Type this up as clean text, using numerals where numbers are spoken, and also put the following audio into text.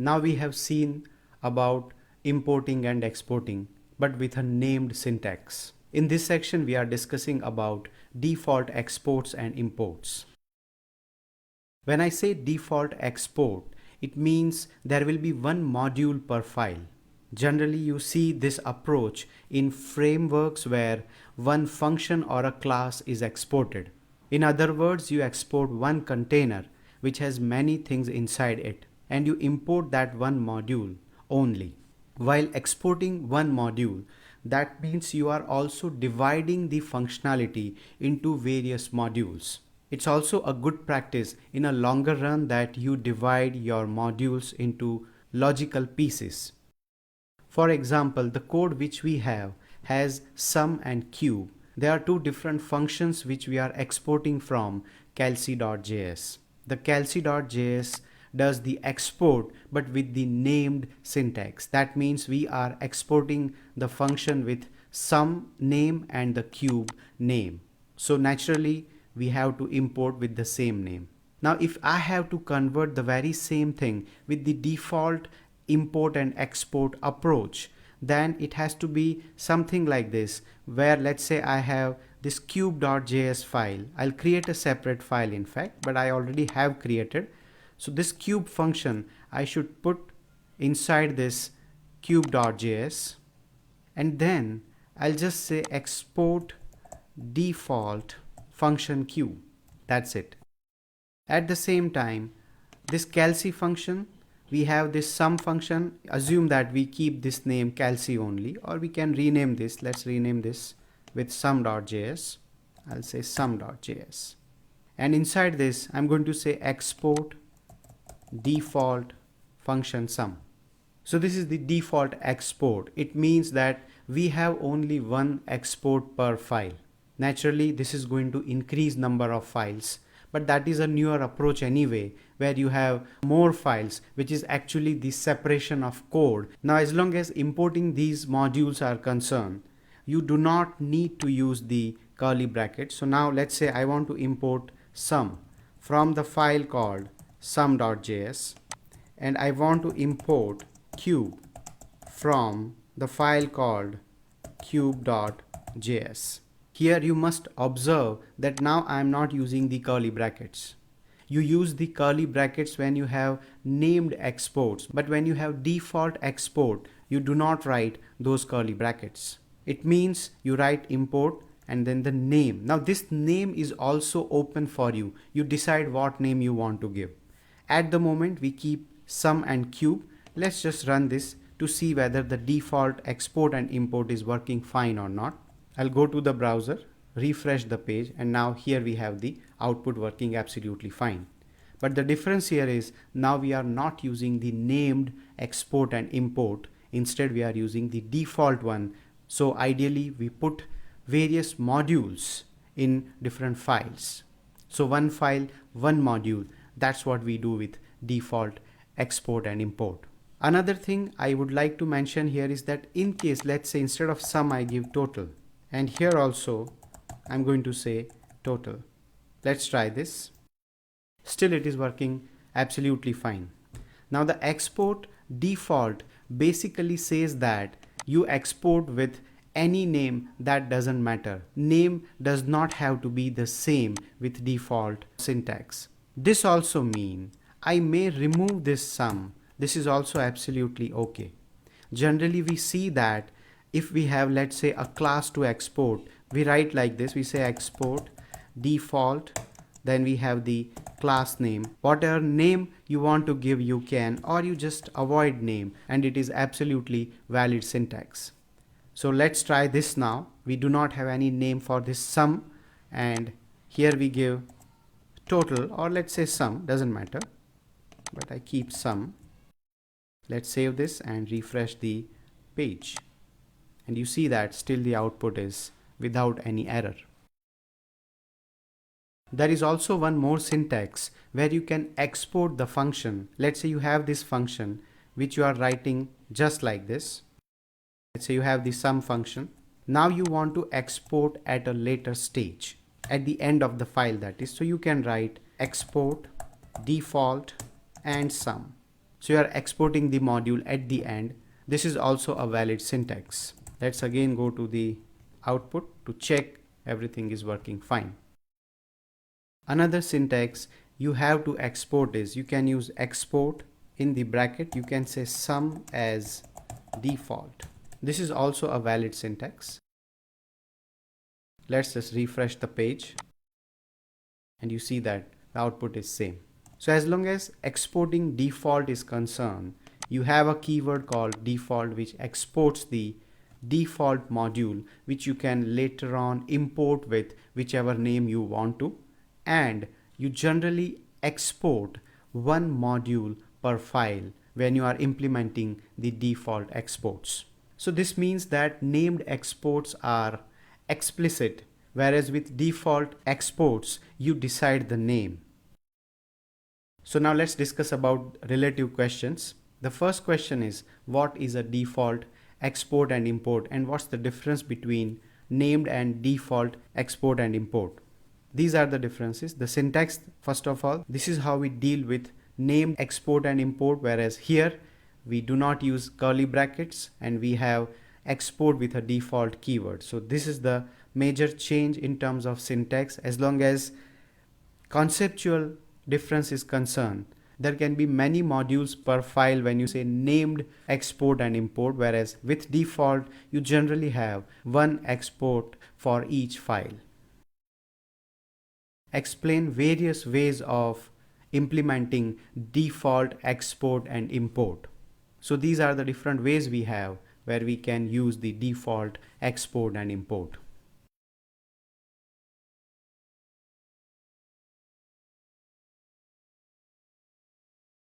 Now we have seen about importing and exporting, but with a named syntax. In this section, we are discussing about default exports and imports. When I say default export, it means there will be one module per file. Generally, you see this approach in frameworks where one function or a class is exported. In other words, you export one container which has many things inside it, and you import that one module only. While exporting one module, that means you are also dividing the functionality into various modules. It's also a good practice in a longer run that you divide your modules into logical pieces. For example, the code which we have has sum and cube. There are two different functions which we are exporting from calc.js. The calc.js does the export but with the named syntax. That means we are exporting the function with sum name and the cube name. So naturally we have to import with the same name. Now if I have to convert the very same thing with the default import and export approach, then it has to be something like this, where let's say I have this cube.js file. I'll create a separate file in fact, but I already have created. So this cube function I should put inside this cube.js, and then I'll just say export default function cube. That's it. At the same time, this calc function, we have this sum function. Assume that we keep this name calc only, or we can rename this. Let's rename this with sum.js. I'll say sum.js. And inside this, I'm going to say export default function sum. So this is the default export. It means that we have only one export per file. Naturally, this is going to increase number of files, but that is a newer approach anyway, where you have more files, which is actually the separation of code. Now, as long as importing these modules are concerned, you do not need to use the curly brackets. So now let's say I want to import sum from the file called sum.js, and I want to import cube from the file called cube.js. Here you must observe that now I am not using the curly brackets. You use the curly brackets when you have named exports, but when you have default export, you do not write those curly brackets. It means you write import and then the name. Now this name is also open for you. You decide what name you want to give. At the moment we keep sum and cube. Let's just run this to see whether the default export and import is working fine or not. I'll go to the browser, refresh the page, and now here we have the output working absolutely fine. But the difference here is now we are not using the named export and import. Instead we are using the default one. So ideally we put various modules in different files. So one file, one module. That's what we do with default export and import. Another thing I would like to mention here is that in case, let's say instead of sum I give total, and here also I'm going to say total. Let's try this. Still it is working absolutely fine. Now the export default basically says that you export with any name, that doesn't matter. Name does not have to be the same with default syntax. This also means I may remove this sum. This is also absolutely okay. Generally we see that if we have, let's say, a class to export, we write like this. We say export default, then we have the class name. Whatever name you want to give you can, or you just avoid name, and it is absolutely valid syntax. So let's try this now. We do not have any name for this sum, and here we give total, or let's say sum, doesn't matter, but I keep sum. Let's save this and refresh the page. And you see that still the output is without any error. There is also one more syntax where you can export the function. Let's say you have this function which you are writing just like this. Let's say you have the sum function. Now you want to export at a later stage, at the end of the file, that is. So you can write export default and sum. So you are exporting the module at the end. This is also a valid syntax. Let's again go to the output to check everything is working fine. Another syntax you have to export is, you can use export in the bracket, you can say sum as default. This is also a valid syntax. Let's just refresh the page and you see that the output is same. So as long as exporting default is concerned, you have a keyword called default which exports the default module, which you can later on import with whichever name you want to, and you generally export one module per file when you are implementing the default exports. So this means that named exports are explicit, whereas with default exports you decide the name. So now let's discuss about relative questions. The first question is, what is a default export and import, and what's the difference between named and default export and import? These are the differences. The syntax, first of all, this is how we deal with named export and import, whereas here we do not use curly brackets and we have export with a default keyword. So this is the major change in terms of syntax. As long as conceptual difference is concerned, there can be many modules per file when you say named export and import, whereas with default you generally have one export for each file. Explain various ways of implementing default export and import. So these are the different ways we have where we can use the default export and import.